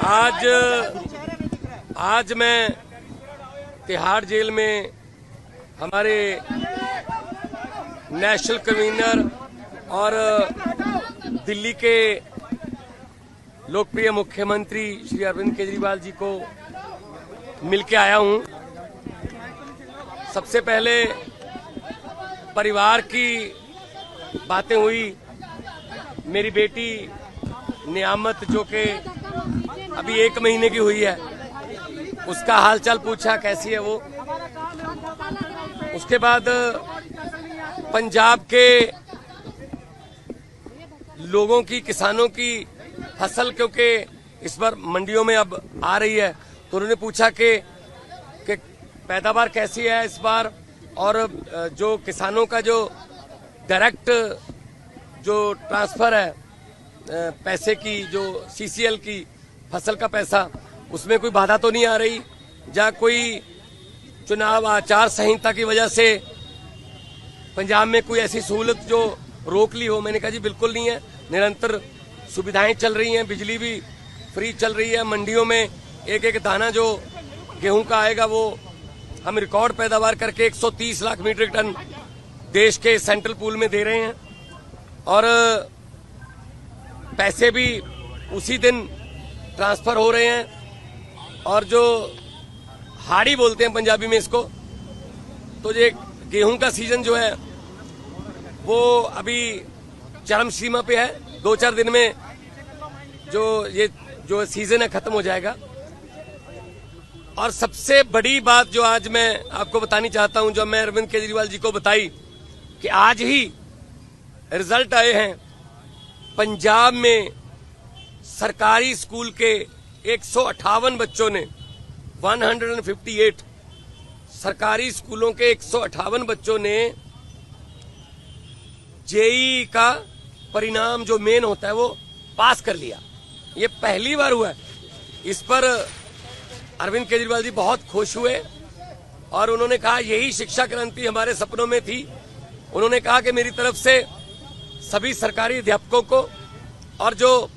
आज मैं तिहाड़ जेल में हमारे नेशनल कन्वीनर और दिल्ली के लोकप्रिय मुख्यमंत्री श्री अरविंद केजरीवाल जी को मिलके आया हूं। सबसे पहले परिवार की बातें हुई। मेरी बेटी नियामत जो कि अभी 1 महीने की हुई है, उसका हालचाल पूछा, कैसी है वो। उसके बाद पंजाब के लोगों की, किसानों की फसल क्योंकि इस बार मंडियों में अब आ रही है, तो उन्होंने पूछा कि पैदावार कैसी है इस बार, और जो किसानों का जो डायरेक्ट जो ट्रांसफर है पैसे की, जो सीसीएल की फसल का पैसा, उसमें कोई बाधा तो नहीं आ रही, या कोई चुनाव आचार संहिता की वजह से पंजाब में कोई ऐसी सहूलत जो रोक ली हो। मैंने कहा जी बिल्कुल नहीं है, निरंतर सुविधाएं चल रही हैं, बिजली भी फ्री चल रही है, मंडियों में एक एक दाना जो गेहूं का आएगा वो हम रिकॉर्ड पैदावार करके 130 लाख मीट्रिक टन देश के सेंट्रल पूल में दे रहे हैं, और पैसे भी उसी दिन ट्रांसफर हो रहे हैं। और जो हाड़ी बोलते हैं पंजाबी में इसको, तो ये गेहूं का सीजन जो है वो अभी चरम सीमा पे है। 2-4 दिन में जो सीजन है खत्म हो जाएगा। और सबसे बड़ी बात जो आज मैं आपको बतानी चाहता हूं, जो मैं अरविंद केजरीवाल जी को बताई, कि आज ही रिजल्ट आए हैं पंजाब में सरकारी स्कूल के 158 बच्चों ने, 158 सरकारी स्कूलों के 158 बच्चों ने जेईई का परिणाम जो मेन होता है वो पास कर लिया। ये पहली बार हुआ है। इस पर अरविंद केजरीवाल जी बहुत खुश हुए और उन्होंने कहा यही शिक्षा क्रांति हमारे सपनों में थी। उन्होंने कहा कि मेरी तरफ से सभी सरकारी अध्यापकों को और जो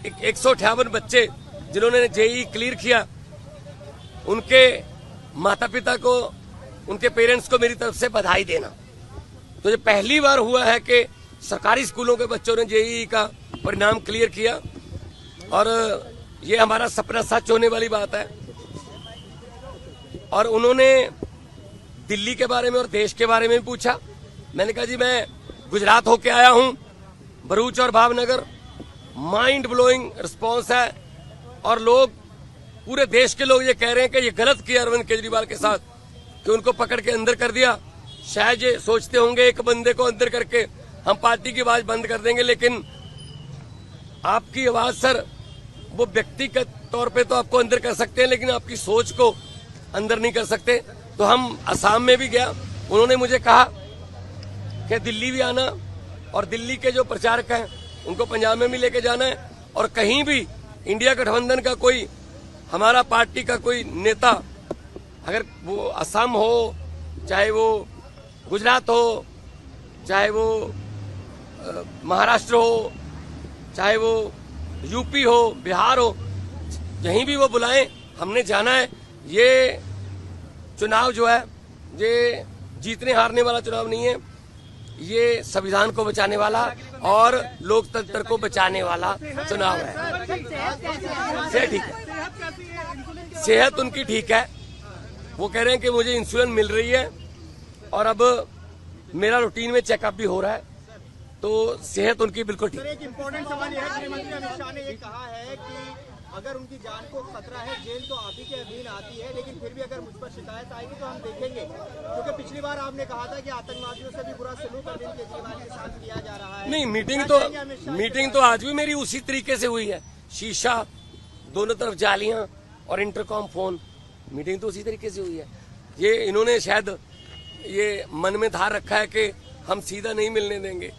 158 बच्चे जिन्होंने जेईई क्लियर किया, उनके माता पिता को, उनके पेरेंट्स को मेरी तरफ से बधाई देना। तो ये पहली बार हुआ है कि सरकारी स्कूलों के बच्चों ने जेईई का परिणाम क्लियर किया, और ये हमारा सपना सच होने वाली बात है। और उन्होंने दिल्ली के बारे में और देश के बारे में भी पूछा। मैंने कहा जी मैं गुजरात होके आया हूं, भरूच और भावनगर, माइंड ब्लोइंग रिस्पॉन्स है, और लोग, पूरे देश के लोग ये कह रहे हैं कि ये गलत किया अरविंद केजरीवाल के साथ कि उनको पकड़ के अंदर कर दिया। शायद ये सोचते होंगे एक बंदे को अंदर करके हम पार्टी की आवाज बंद कर देंगे, लेकिन आपकी आवाज सर, वो व्यक्तिगत तौर पे तो आपको अंदर कर सकते हैं, लेकिन आपकी सोच को अंदर नहीं कर सकते। तो हम असम में भी गया, उन्होंने मुझे कहा कि दिल्ली भी आना, और दिल्ली के जो प्रचारक हैं उनको पंजाब में भी लेके जाना है, और कहीं भी इंडिया गठबंधन का कोई, हमारा पार्टी का कोई नेता, अगर वो असम हो, चाहे वो गुजरात हो, चाहे वो महाराष्ट्र हो, चाहे वो यूपी हो, बिहार हो, कहीं भी वो बुलाएं, हमने जाना है। ये चुनाव जो है ये जीतने हारने वाला चुनाव नहीं है, ये संविधान को बचाने वाला और लोकतंत्र को बचाने वाला चुनाव है। सेहत ठीक है, सेहत उनकी ठीक है। वो कह रहे हैं कि मुझे इंसुलिन मिल रही है, और अब मेरा रूटीन में चेकअप भी हो रहा है, तो सेहत उनकी बिल्कुल ठीक है। एक इम्पोर्टेंट सवाल यह है, गृहमंत्री अमित शाह ने ये कहा है कि अगर उनकी जान को खतरा है, जेल तो आप ही के अधीन आती है, लेकिन फिर भी अगर मुझ पर शिकायत आएगी तो हम देखेंगे, क्योंकि पिछली बार आपने कहा था कि आतंकवादियों से भी बुरा सलूक अरविंद केजरीवाल के साथ किया जा रहा है। नहीं, मीटिंग तो आज भी मेरी उसी तरीके से हुई है। शीशा, दोनों तरफ जालियां और इंटरकॉम फोन, मीटिंग तो उसी तरीके से हुई है। ये इन्होंने शायद ये मन में धार रखा है कि हम सीधा नहीं मिलने देंगे।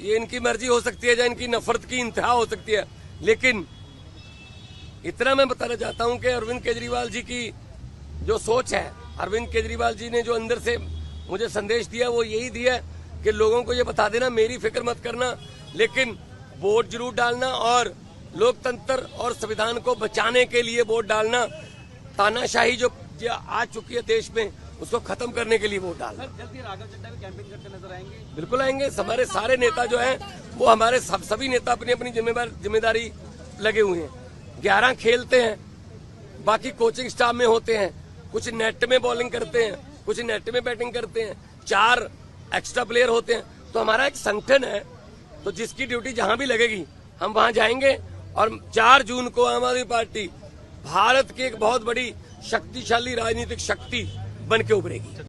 ये इनकी मर्जी हो सकती है, या इनकी नफरत की इंतहा हो सकती है, लेकिन इतना मैं बताना चाहता हूं कि अरविंद केजरीवाल जी की जो सोच है, अरविंद केजरीवाल जी ने जो अंदर से मुझे संदेश दिया वो यही दिया कि लोगों को ये बता देना मेरी फिक्र मत करना, लेकिन वोट जरूर डालना और लोकतंत्र और संविधान को बचाने के लिए वोट डालना, तानाशाही जो आ चुकी है देश में उसको खत्म करने के लिए वोट डालना। जल्दी राघव चड्ढा भी कैंपेन करते नजर आएंगे? बिल्कुल आएंगे। हमारे सारे नेता जो हैं वो हमारे सभी नेता अपनी अपनी जिम्मेदारी लगे हुए हैं। 11 खेलते हैं, बाकी कोचिंग स्टाफ में होते हैं, कुछ नेट में बॉलिंग करते हैं, कुछ नेट में बैटिंग करते हैं, 4 एक्स्ट्रा प्लेयर होते हैं। तो हमारा एक संगठन है, तो जिसकी ड्यूटी जहां भी लगेगी हम वहां जाएंगे। और 4 जून को आम आदमी पार्टी भारत की एक बहुत बड़ी शक्तिशाली राजनीतिक शक्ति बन के उभरेगी।